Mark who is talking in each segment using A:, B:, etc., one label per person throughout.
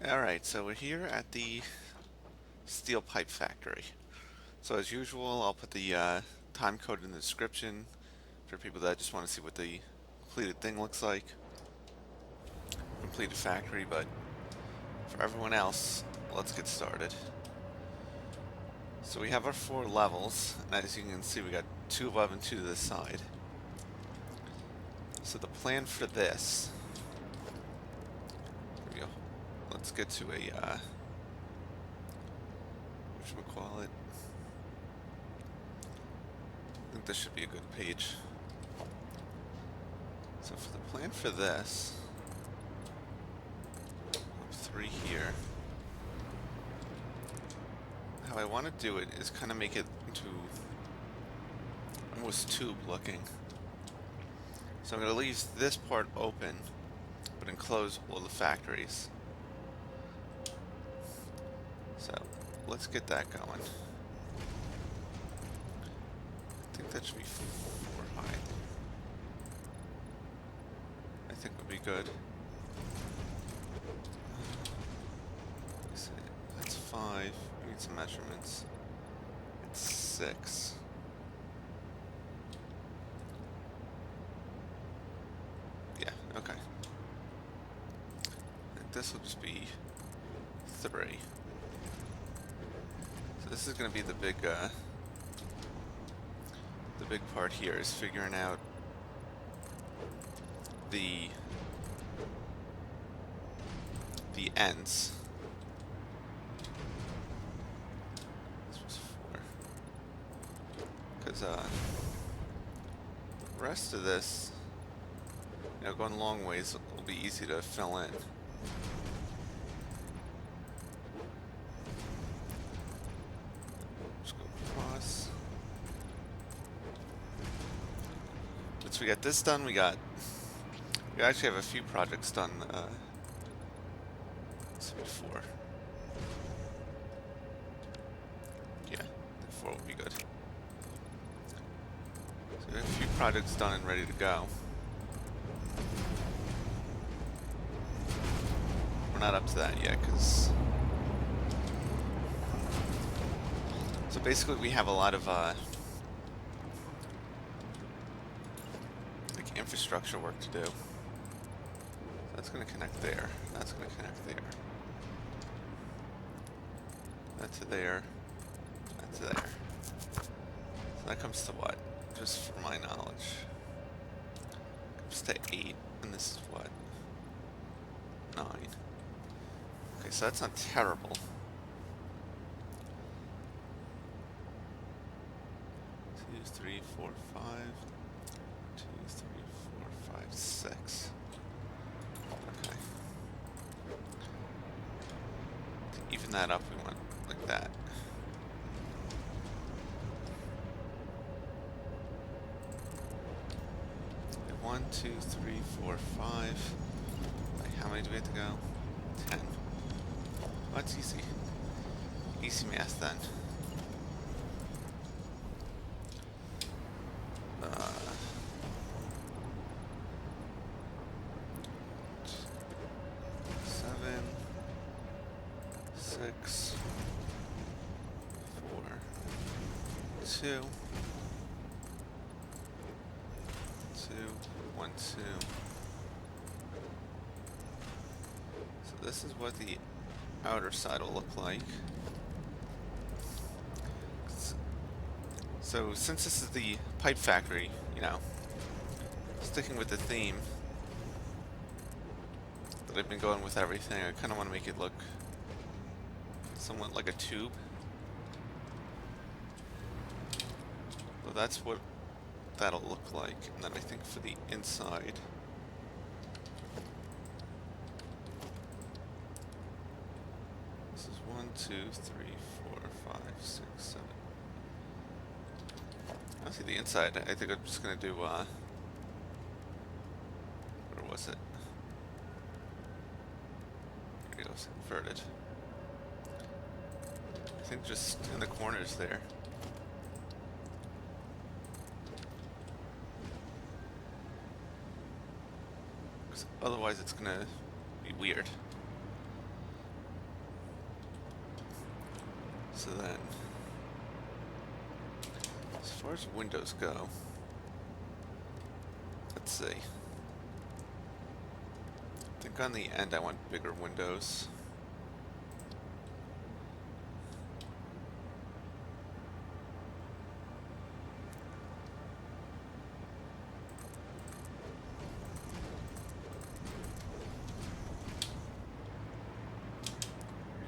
A: Alright, so we're here at the steel pipe factory. So as usual, I'll put the time code in the description for people that just want to see what the completed thing looks like. Completed factory, but for everyone else, let's get started. So we have our 4 levels, and as you can see, we got 2 above and 2 to this side. So the plan for this, here we go. Let's get to a, whatchamacallit? I think this should be a good page. So for the plan for this, up 3 here. How I want to do it is kind of make it into almost tube looking. So I'm going to leave this part open, but enclose all the factories. So let's get that going. I think that should be 4 high. I think would be good. Let's see. That's 5. We need some measurements. It's 6. Yeah, okay. I think this will just be 3. So this is going to be the big part here, is figuring out the ends. This was 4. Because the rest of this, going long ways will be easy to fill in. Just go across. Once we got this done, we actually have a few projects done. Let's see, 4. Yeah, 4 will be good. So we have a few projects done and ready to go. We're not up to that yet, because... So basically we have a lot of like infrastructure work to do. So that's going to connect there. That's going to connect there. That's there. That's there. So that comes to what? Just for my knowledge. Comes to 8, and this is what? 9. Okay, so that's not terrible. 2, 3, 4, 5. 2, 3, 4, 5, 6. Okay. To even that up, we want like that. Okay, 1, 2, 3, 4, 5. Wait, how many do we have to go? 10. Oh, that's easy. Easy math then. Seven, 6, 4, 2, 2, 1, 2. So this is what the outer side will look like. So since this is the pipe factory, sticking with the theme that I've been going with everything, I kind of want to make it look somewhat like a tube. So that's what that'll look like. And then I think for the inside, this is 1, 2, 3, 4, 5, 6, 7. I see the inside. I think I'm just gonna do where was it? Here it goes, inverted. I think just in the corners there. Because otherwise it's gonna be weird. So then, as far as windows go, let's see. I think on the end I want bigger windows.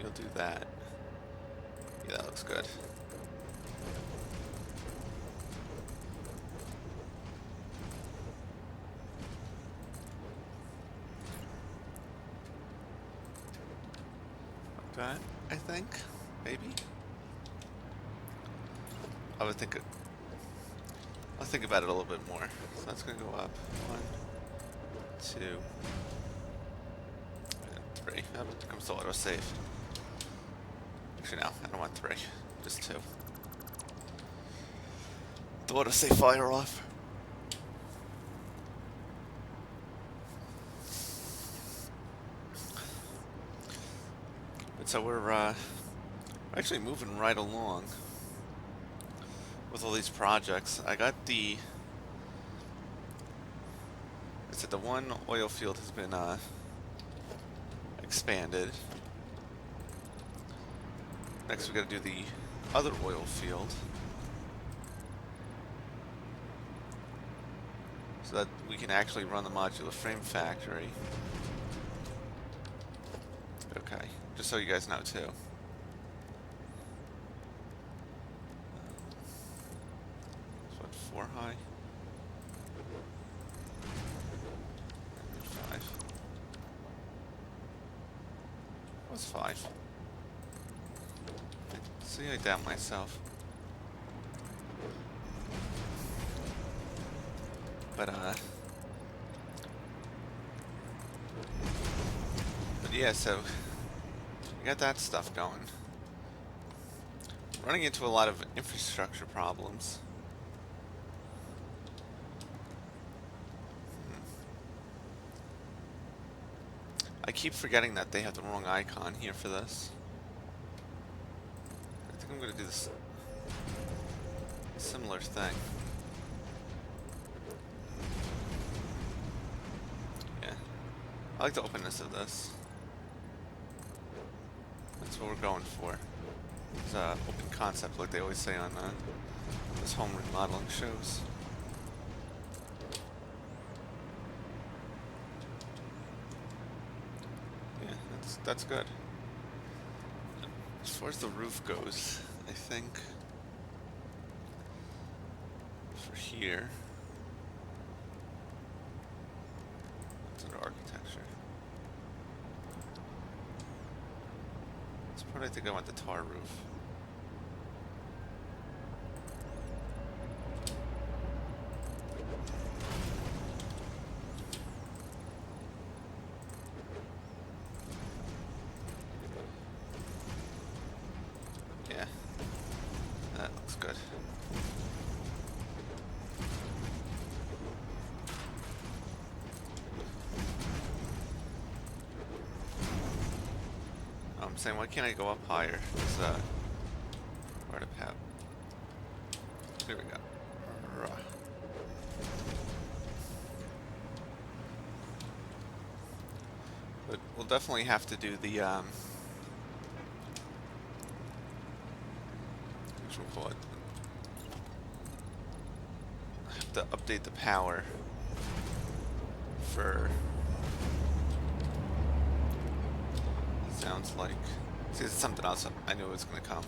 A: You'll do that. Yeah, that looks good. That, I think, maybe. I'll think about it a little bit more. So that's gonna go up 1, 2, and 3. That becomes the autosave. Actually, no, I don't want 3, just 2. The autosave fire off. So we're actually moving right along with all these projects. I got the one oil field has been expanded. Next we gotta do the other oil field so that we can actually run the modular frame factory. Okay, just so you guys know too. So what, 4 high? And 5. What's 5? See, I doubt myself. But yeah, so we got that stuff going. Running into a lot of infrastructure problems. I keep forgetting that they have the wrong icon here for this. I think I'm gonna do this similar thing. Yeah. I like the openness of this. That's what we're going for. It's an open concept, like they always say on those home remodeling shows. Yeah, that's good. As far as the roof goes, I think for here, it's under architecture. This part I think I want the tar roof. Yeah, that looks good. I'm saying, why can't I go up higher? It's where to pad. There we go. But we'll definitely have to do the which we'll call it. I have to update the power for. Sounds like. See, it's something else. I knew it was gonna come.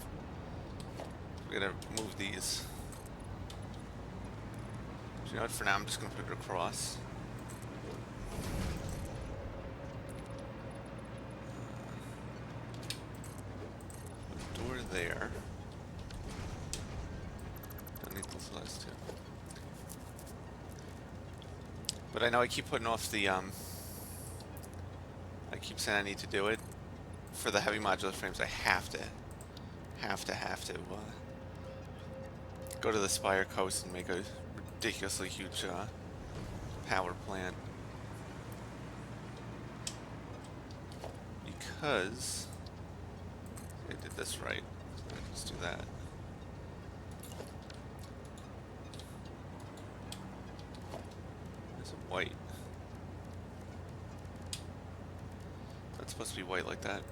A: We gotta move these. So you know what? For now, I'm just gonna put it across. Put a door there. Don't need those last two. But I know I keep putting off the I keep saying I need to do it. For the heavy modular frames, I have to go to the Spire Coast and make a ridiculously huge power plant. Because I did this right. Let's do that. There's a white. That's supposed to be white like that.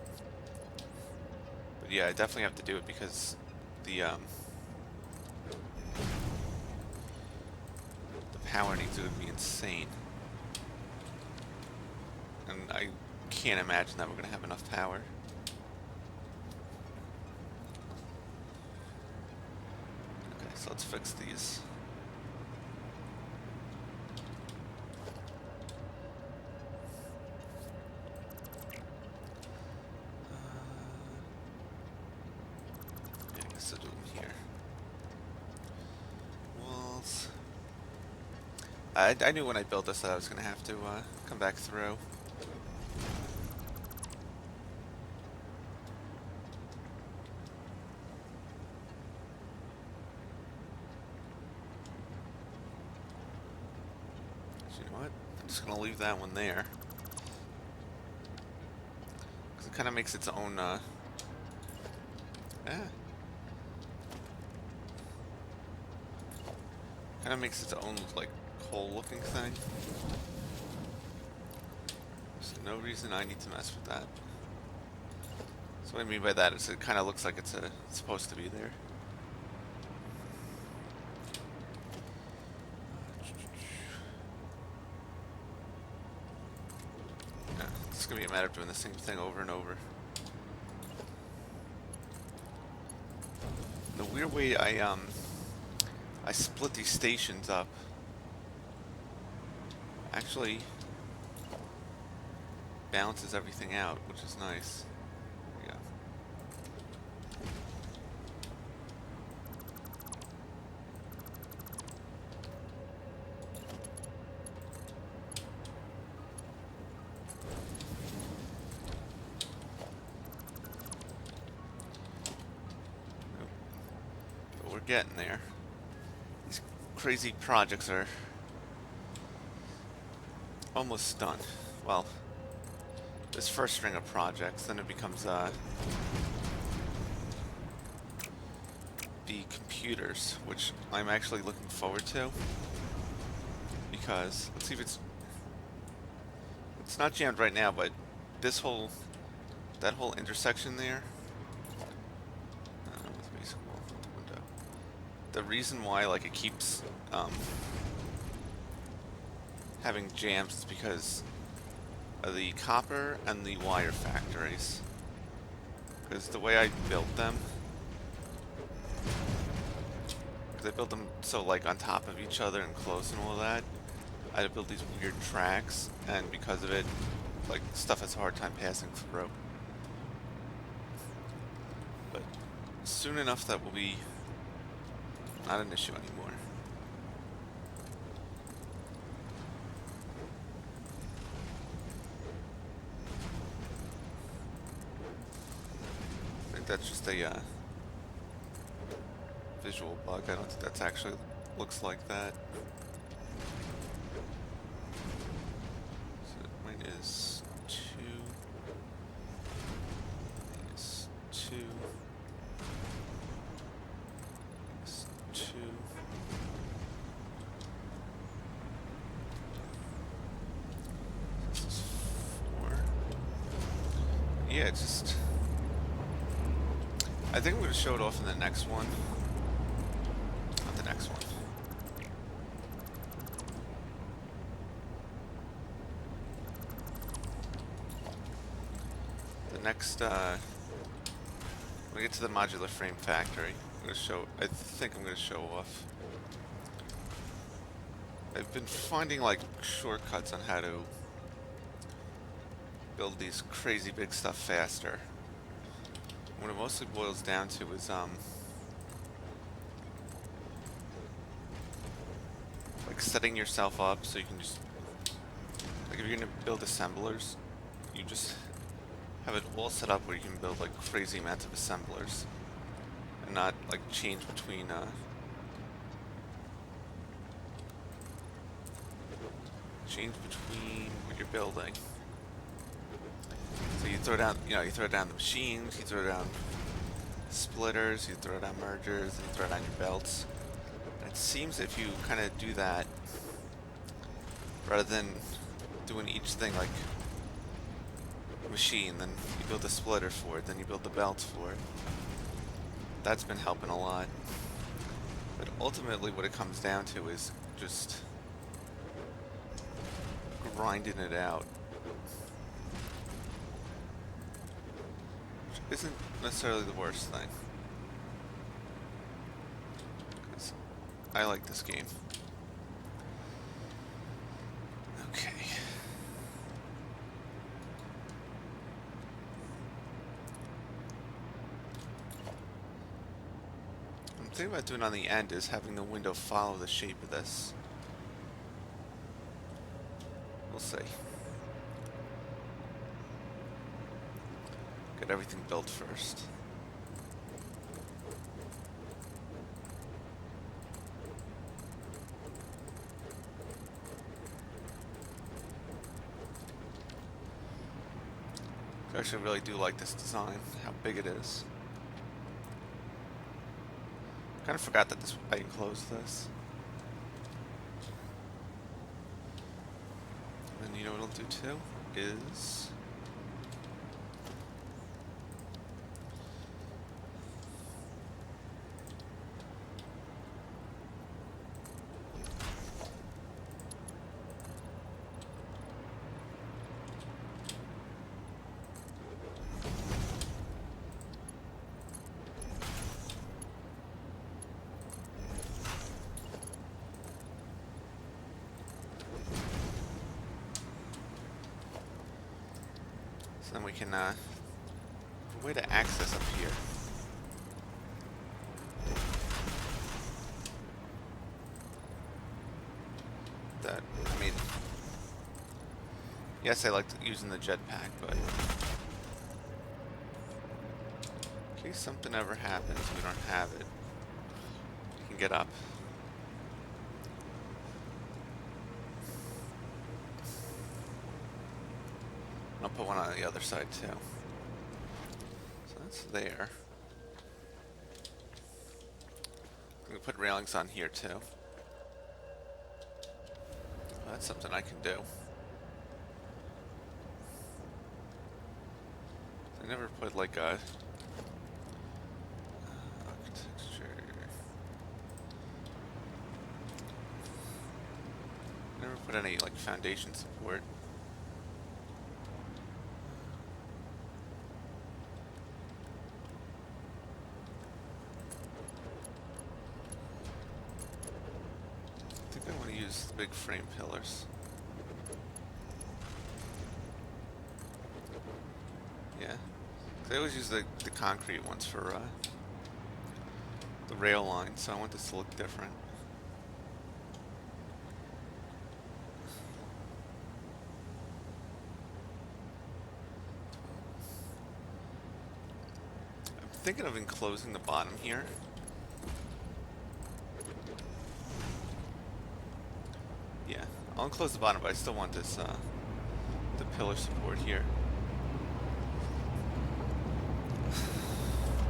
A: But yeah, I definitely have to do it because the power needs to be insane. And I can't imagine that we're going to have enough power. Okay, so let's fix these. Yeah, I guess I'll do them here. Walls. I knew when I built this that I was going to have to come back through. So you know what? I'm just going to leave that one there. Because it kind of makes its own... Kind of makes its own, like, hole-looking thing. There's no reason I need to mess with that. So what I mean by that is it kind of looks like it's supposed to be there. Yeah, it's gonna be a matter of doing the same thing over and over. The weird way I split these stations up actually balances everything out, which is nice. There we go. But we're getting there. These crazy projects are almost done. Well, this first string of projects, then it becomes the computers, which I'm actually looking forward to, because let's see if it's not jammed right now, but that whole intersection there, with basic wall window. The reason why like it keeps having jams is because of the copper and the wire factories. Because the way I built them, because I built them so like on top of each other and close and all of that, I had to build these weird tracks, and because of it, like stuff has a hard time passing through. But soon enough that will be not an issue anymore. That's just a visual bug. I don't think that's actually looks like that. So mine is 2. Minus 2. Minus 2. This is 4. Yeah, it's just... I think I'm going to show it off in the next one. Not the next one. The next, when we get to the modular frame factory, I think I'm going to show off. I've been finding, like, shortcuts on how to build these crazy big stuff faster. What it mostly boils down to is, like setting yourself up so you can just, like if you're gonna build assemblers, you just have it all set up where you can build like crazy amounts of assemblers and not like change between, what you're building. So you throw down, you throw down the machines, you throw down splitters, you throw down mergers, and you throw down your belts. And it seems if you kind of do that, rather than doing each thing like machine, then you build the splitter for it, then you build the belts for it. That's been helping a lot. But ultimately what it comes down to is just grinding it out. Which isn't necessarily the worst thing. 'Cause I like this game. Okay. What I'm thinking about doing on the end is having the window follow the shape of this. We'll see. Get everything built first. I actually really do like this design, how big it is. Kind of forgot that I enclosed this. And you know what I'll do too? Is so then we can a way to access up here. That, I mean, yes, I liked using the jetpack, but in case something ever happens, we don't have it. We can get up. I'll put one on the other side too. So that's there. I'm gonna put railings on here too. Well, that's something I can do. I never put like a architecture. Never put any like foundation support. I think I want to use the big frame pillars. Yeah. I always use the concrete ones for the rail line, so I want this to look different. I'm thinking of enclosing the bottom here. Yeah, I'll enclose the bottom, but I still want this, the pillar support here.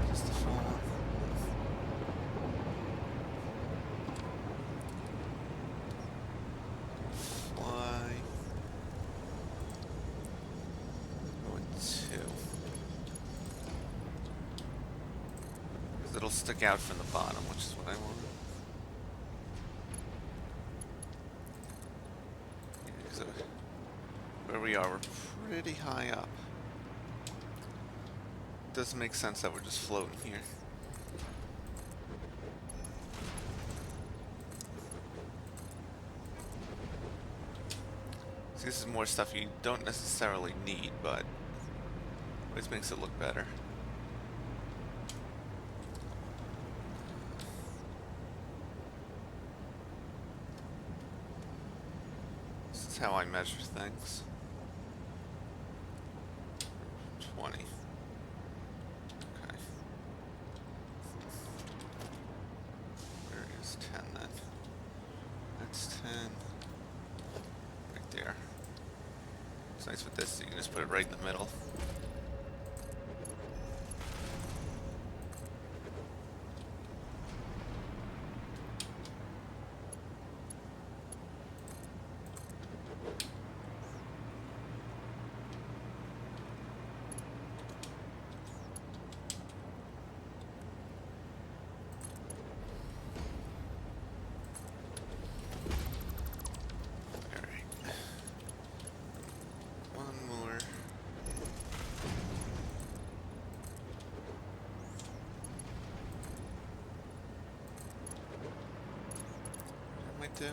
A: Just to fall on. Fly. Going two. Because it'll stick out from the bottom, which is what I want. Where we are, we're pretty high up. It doesn't make sense that we're just floating here. See, this is more stuff you don't necessarily need, but it makes it look better. This is how I measure things. 20. Okay. Where is 10 then? That's 10. Right there. What's nice with this, you can just put it right in the middle. do?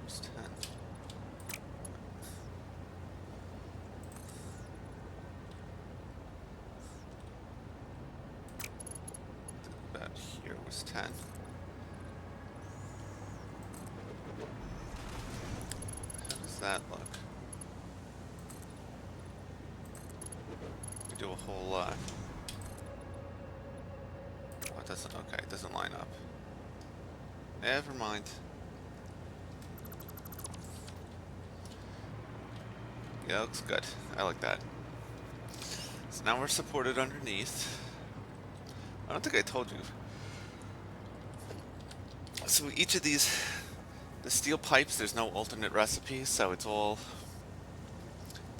A: Where's 10? About here was 10. How does that look? We do a whole lot. Oh, it doesn't. Okay, it doesn't line up. Never mind. Yeah, looks good. I like that. So now we're supported underneath. I don't think I told you. So each of these, the steel pipes, there's no alternate recipe, so it's all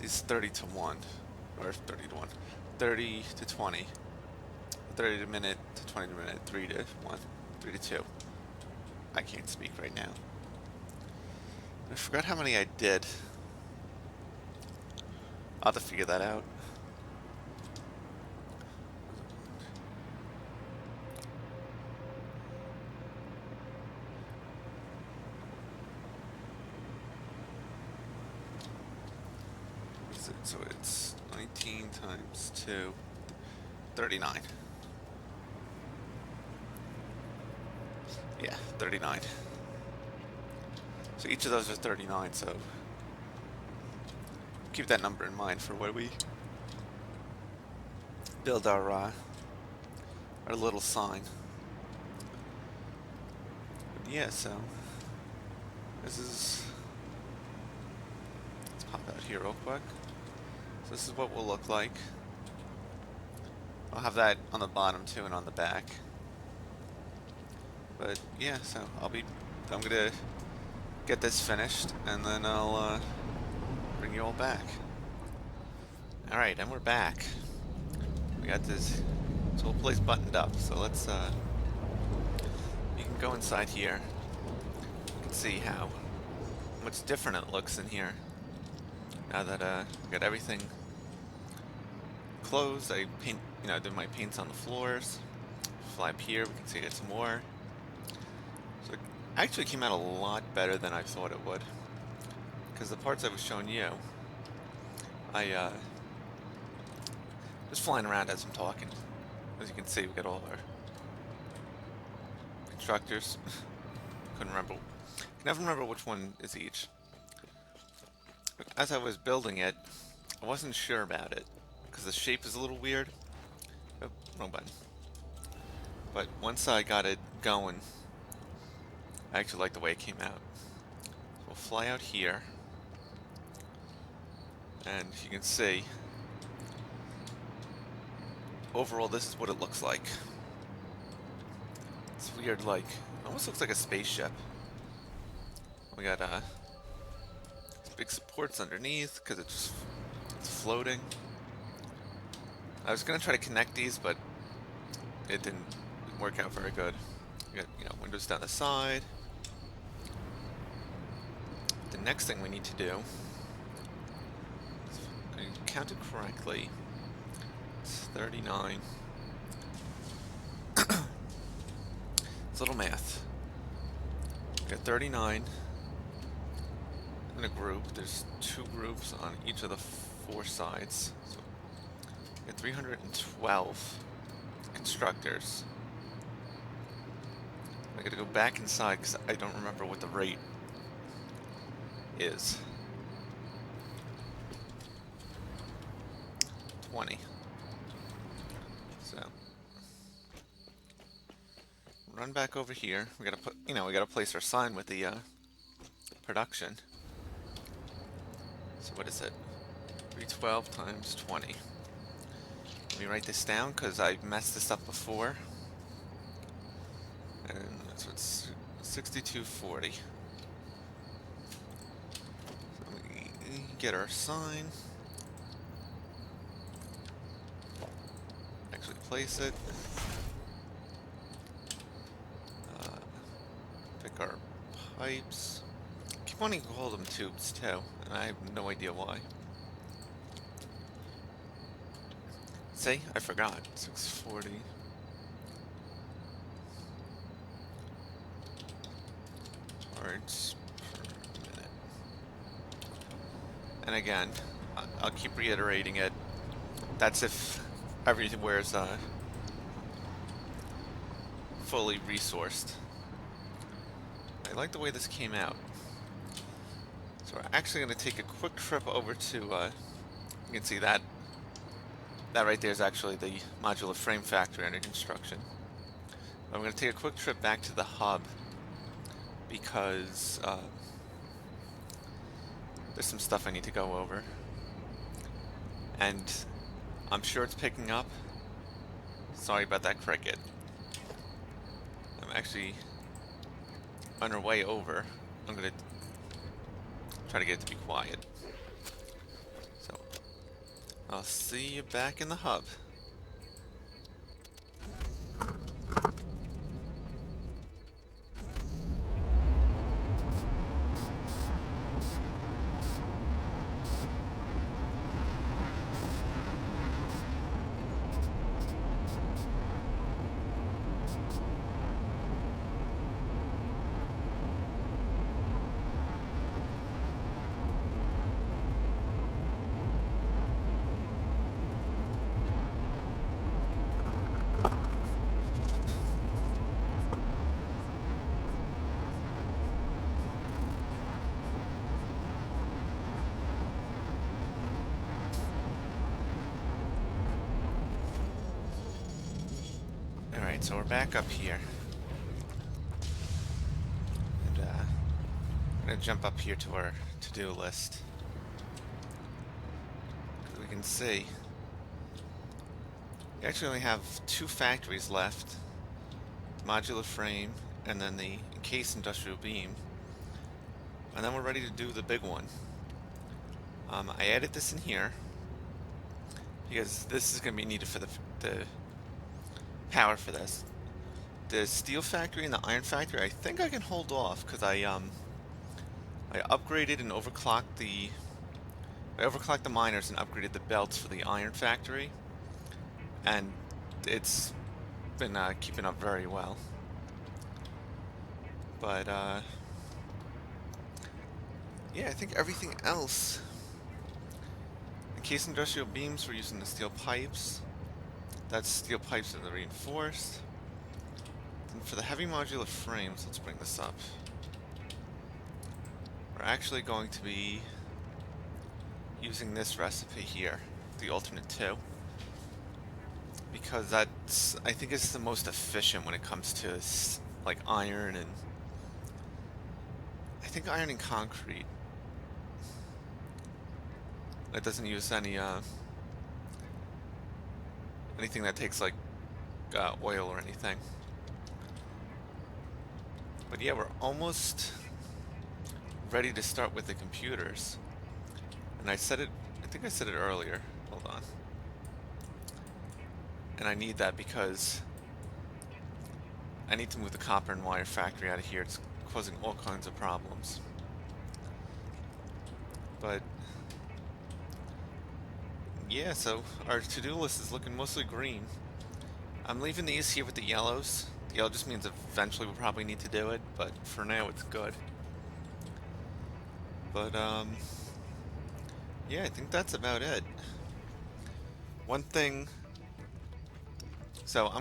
A: these 30 to 1, or 30 to 1, 30 to 20, 30 to minute to 20 to minute, 3 to 1, 3 to 2. I can't speak right now. I forgot how many I did. I'll have to figure that out. So it's 19 times 2, 39. Yeah, 39. So each of those are 39, so keep that number in mind for when we build our little sign. But yeah, so this is, let's pop out here real quick. So this is what we'll look like. I'll have that on the bottom too and on the back. But yeah, so I'm gonna get this finished and then I'll bring you all back. Alright, and we're back. We got this whole place buttoned up, so let's you can go inside here. You can see how much different it looks in here. Now that we got everything closed, I paint, did my paints on the floors. Fly up here, we can see it's more. So it actually came out a lot better than I thought it would. Because the parts I was showing you, I just flying around as I'm talking. As you can see, we got all our constructors. Can never remember which one is each. As I was building it, I wasn't sure about it because the shape is a little weird. Oh, wrong button. But once I got it going, I actually like the way it came out. So we'll fly out here, and you can see overall this is what it looks like. It's weird, like almost looks like a spaceship. We got big supports underneath because it's floating. I was gonna try to connect these, but it didn't work out very good. We got windows down the side. The next thing we need to do, if I count it correctly, it's 39. It's a little math. We got 39 in a group. There's 2 groups on each of the 4 sides. So we got 312 constructors. I gotta go back inside because I don't remember what the rate is. 20. So run back over here. We gotta put, we gotta place our sign with the production. So what is it? 312 times 20. Let me write this down because I messed this up before. And so it's 6240. So we get our sign. Actually place it. Pick our pipes. I keep wanting to call them tubes too, and I have no idea why. See, I forgot. 640. yards per minute. And again, I'll keep reiterating it. That's if everywhere's fully resourced. I like the way this came out. So we're actually going to take a quick trip over to, you can see that right there is actually the modular frame factory under construction. I'm going to take a quick trip back to the hub because there's some stuff I need to go over. And I'm sure it's picking up. Sorry about that cricket. I'm actually on our way over. I'm going to try to get it to be quiet. So, I'll see you back in the hub. Alright, so we're back up here. And I'm going to jump up here to our to-do list. As we can see, we actually only have 2 factories left. The modular frame and then the encased industrial beam. And then we're ready to do the big one. I added this in here because this is going to be needed for the power for this. The steel factory and the iron factory, I think I can hold off because I upgraded and overclocked the miners and upgraded the belts for the iron factory, and it's been keeping up very well. But yeah, I think everything else. In case industrial beams, we're using the steel pipes. That's steel pipes that are reinforced. And for the heavy modular frames, let's bring this up. We're actually going to be using this recipe here, the alternate 2, because that's, I think it's the most efficient when it comes to like iron, and I think iron and concrete. It doesn't use any anything that takes like oil or anything. But yeah, we're almost ready to start with the computers. And I said it, I think I said it earlier. Hold on. And I need that because I need to move the copper and wire factory out of here. It's causing all kinds of problems. But yeah, so our to-do list is looking mostly green. I'm leaving these here with the yellows. The yellow just means eventually we'll probably need to do it, but for now it's good. But yeah, I think that's about it. One thing, so I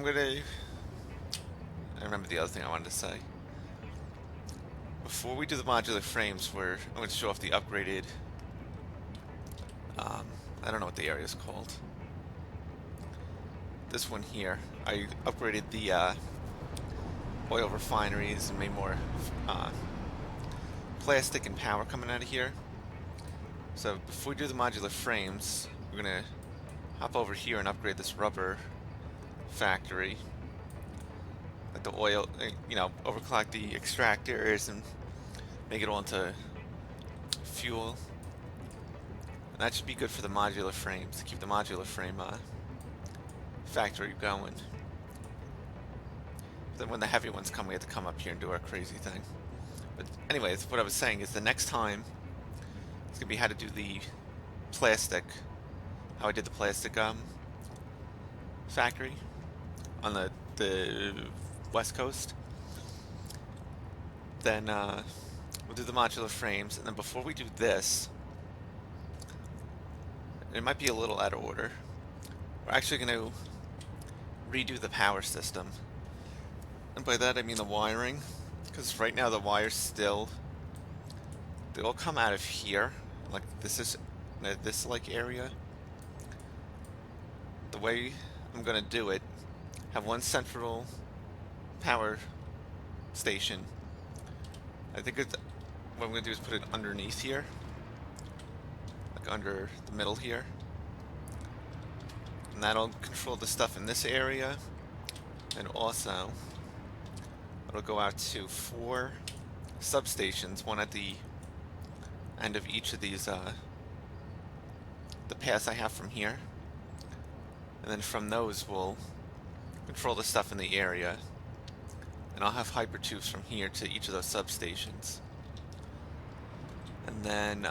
A: remember the other thing I wanted to say. Before we do the modular frames, I'm going to show off the upgraded, I don't know what the area is called. This one here, I upgraded the oil refineries and made more plastic and power coming out of here. So before we do the modular frames, we're going to hop over here and upgrade this rubber factory. Like the oil, you know, overclock the extractors and make it all into fuel. And that should be good for the modular frames, to keep the modular frame factory going. Then when the heavy ones come, we have to come up here and do our crazy thing. But anyways, what I was saying is the next time it's going to be how to do the plastic, how I did the plastic factory on the west coast. Then we'll do the modular frames, and then before we do this, it might be a little out of order. We're actually going to redo the power system. And by that I mean the wiring, because right now the wires still, they all come out of here, like this like area. The way I'm going to do it, have one central power station. I think what I'm going to do is put it underneath here, like under the middle here. And that'll control the stuff in this area, and also it'll go out to 4 substations, one at the end of each of these, the paths I have from here. And then from those we'll control the stuff in the area. And I'll have hypertubes from here to each of those substations. And then,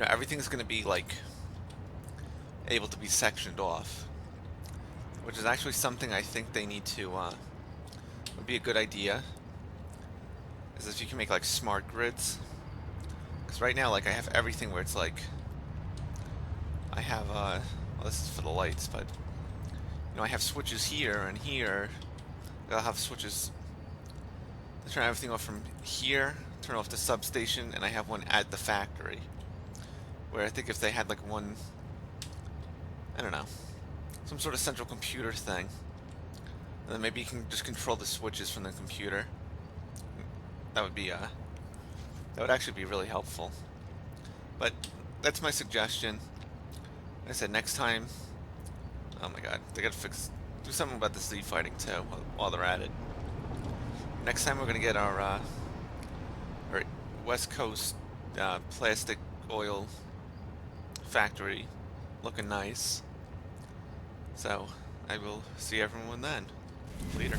A: everything's going to be, like, able to be sectioned off. Which is actually something I think they need to, would be a good idea. Is if you can make, like, smart grids. Because right now, like, I have everything where it's, like, I have, well, this is for the lights, but, I have switches here and here. I'll have switches to turn everything off from here, turn off the substation, and I have one at the factory. Where I think if they had, like, one, I don't know, some sort of central computer thing, and then maybe you can just control the switches from the computer. That would be, that would actually be really helpful. But that's my suggestion. Like I said, next time, oh my god, they gotta do something about the Z fighting too while they're at it. Next time we're gonna get our West Coast plastic oil factory looking nice. So I will see everyone then. Later.